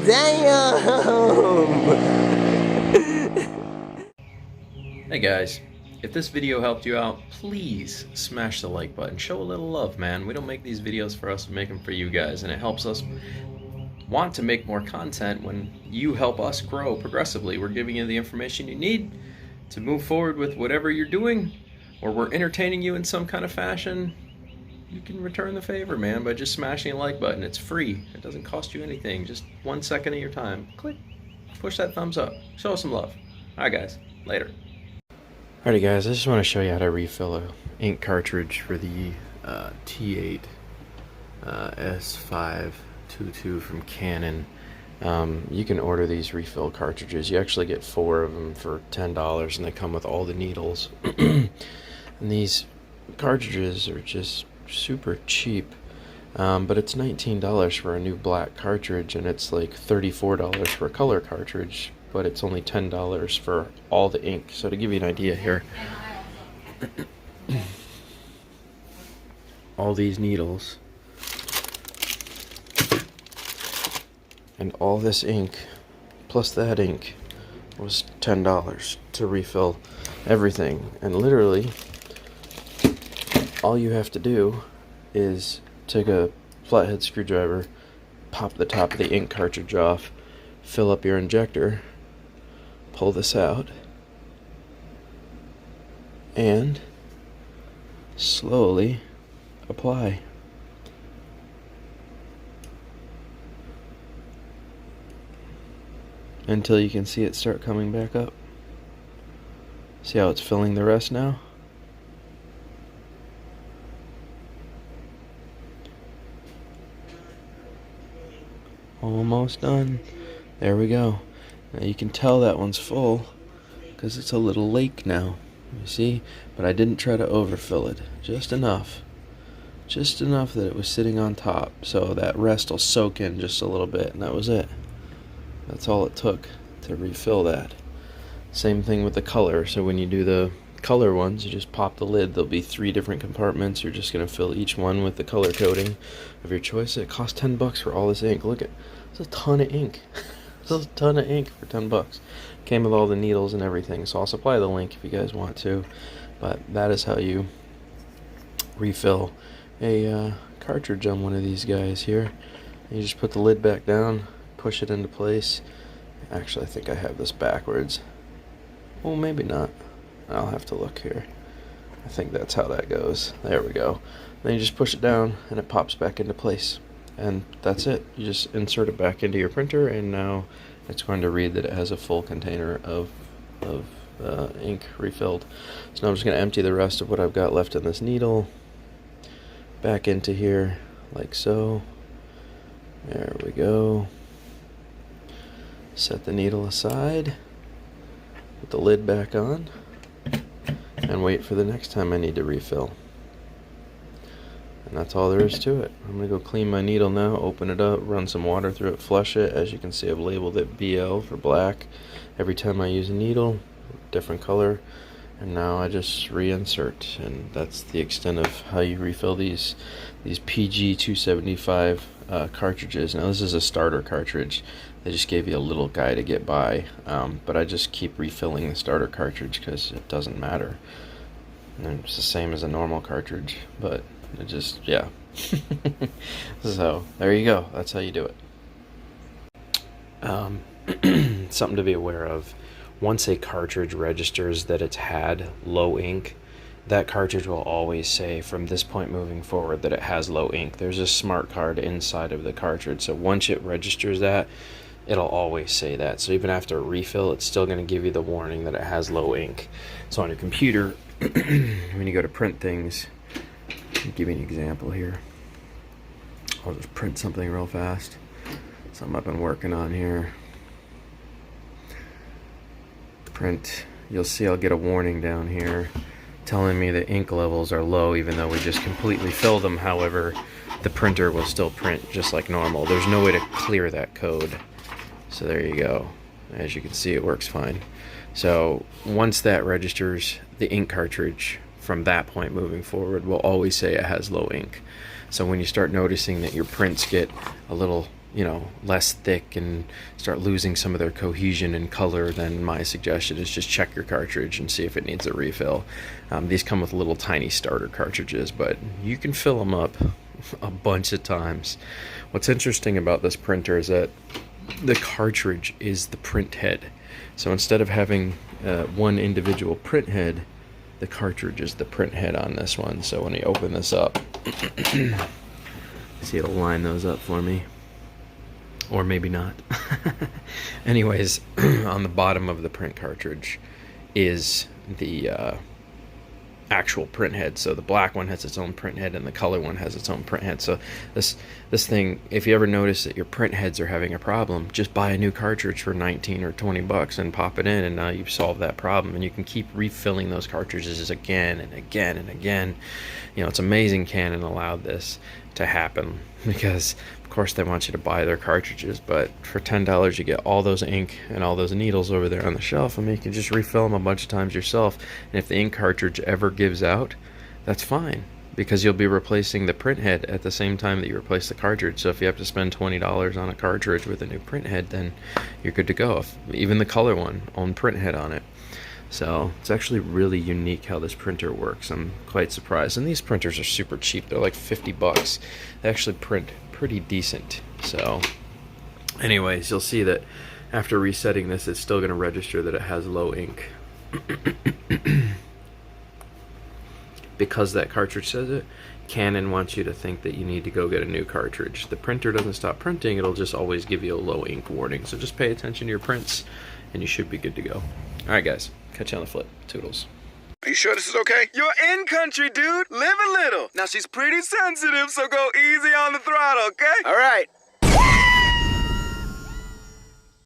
Hey guys, if this video helped you out, please smash the like button. Show a little love, man. We don't make these videos for us, we make them for you guys, and it helps us want to make more content when you help us grow progressively. We're giving you the information you need to move forward with whatever you're doing, or we're entertaining you in some kind of fashion. You can return the favor, man, by just smashing a like button. It's free. It doesn't cost you anything. Just 1 second of your time. Click. Push that thumbs up. Show us some love. Alright guys, later. Alrighty guys, I just want to show you how to refill a ink cartridge for the TS3522 from Canon. You can order these refill cartridges. You actually get 4 of them for $10, and they come with all the needles. And these cartridges are just super cheap, but it's $19 for a new black cartridge, and it's like $34 for a color cartridge, but it's only $10 for all the ink. So to give you an idea here, all these needles and all this ink plus that ink was $10 to refill everything. And literally all you have to do is take a flathead screwdriver, pop the top of the ink cartridge off, fill up your injector, pull this out, and slowly apply. Until you can see it start coming back up. See how it's filling the rest now? Almost done. There we go. Now you can tell that one's full because it's a little lake now. You see? But I didn't try to overfill it. Just enough. Just enough that it was sitting on top, so that rest will soak in just a little bit, and that was it. That's all it took to refill that. Same thing with the color. So when you do the color ones, you just pop the lid. There'll be 3 different compartments. You're just going to fill each one with the color coding of your choice. It costs $10 for all this ink. Look at, it's a ton of ink. It's a ton of ink for $10. Came with all the needles and everything. So I'll supply the link if you guys want to. But that is how you refill a cartridge on one of these guys here. You just put the lid back down, push it into place. Actually, I think I have this backwards. Well, maybe not. I'll have to look here. I think that's how that goes. There we go. Then you just push it down and it pops back into place. And that's it. You just insert it back into your printer, and now it's going to read that it has a full container of ink refilled. So now I'm just going to empty the rest of what I've got left in this needle back into here, like so. There we go. Set the needle aside, put the lid back on, and wait for the next time I need to refill. And that's all there is to it. I'm going to go clean my needle now, open it up, run some water through it, flush it. As you can see, I've labeled it BL for black. Every time I use a needle, different color. And now I just reinsert, and that's the extent of how you refill these PG275 cartridges. Now this is a starter cartridge. They just gave you a little guy to get by, but I just keep refilling the starter cartridge because it doesn't matter. And it's the same as a normal cartridge, but it just, yeah. So there you go. That's how you do it. Something to be aware of. Once a cartridge registers that it's had low ink, that cartridge will always say from this point moving forward that it has low ink. There's a smart card inside of the cartridge, so once it registers that, it'll always say that. So even after a refill, it's still going to give you the warning that it has low ink. So on your computer, when you go to print things, I'll give you an example here. I'll just print something real fast. Something I've been working on here. Print, you'll see I'll get a warning down here telling me the ink levels are low even though we just completely filled them. However, the printer will still print just like normal. There's no way to clear that code. So there you go. As you can see, it works fine. So once that registers, the ink cartridge from that point moving forward will always say it has low ink. So when you start noticing that your prints get a little you know, less thick and start losing some of their cohesion and color, then my suggestion is just check your cartridge and see if it needs a refill. These come with little tiny starter cartridges, but you can fill them up a bunch of times. What's interesting about this printer is that the cartridge is the print head. So instead of having one individual print head, the cartridge is the print head on this one. So when you open this up, see, it'll line those up for me. Or maybe not. Anyways, on the bottom of the print cartridge is the actual print head. So the black one has its own print head and the color one has its own print head. So this thing, if you ever notice that your print heads are having a problem, just buy a new cartridge for 19 or 20 bucks and pop it in, and now you've solved that problem. And you can keep refilling those cartridges again and again and again. You know, it's amazing Canon allowed this to happen, because of course they want you to buy their cartridges, but for $10 you get all those ink and all those needles over there on the shelf. I mean, you can just refill them a bunch of times yourself, and if the ink cartridge ever gives out, that's fine, because you'll be replacing the print head at the same time that you replace the cartridge. So if you have to spend $20 on a cartridge with a new print head, then you're good to go. Even the color one own print head on it. So it's actually really unique how this printer works. I'm quite surprised. And these printers are super cheap. They're like 50 bucks. They actually print pretty decent. So anyways, you'll see that after resetting this, it's still going to register that it has low ink. Because that cartridge says it, Canon wants you to think that you need to go get a new cartridge. The printer doesn't stop printing. It'll just always give you a low ink warning. So just pay attention to your prints and you should be good to go. Alright guys, catch you on the flip. Toodles. Are you sure this is okay? You're in country, dude. Live a little. Now she's pretty sensitive, so go easy on the throttle, okay? All right.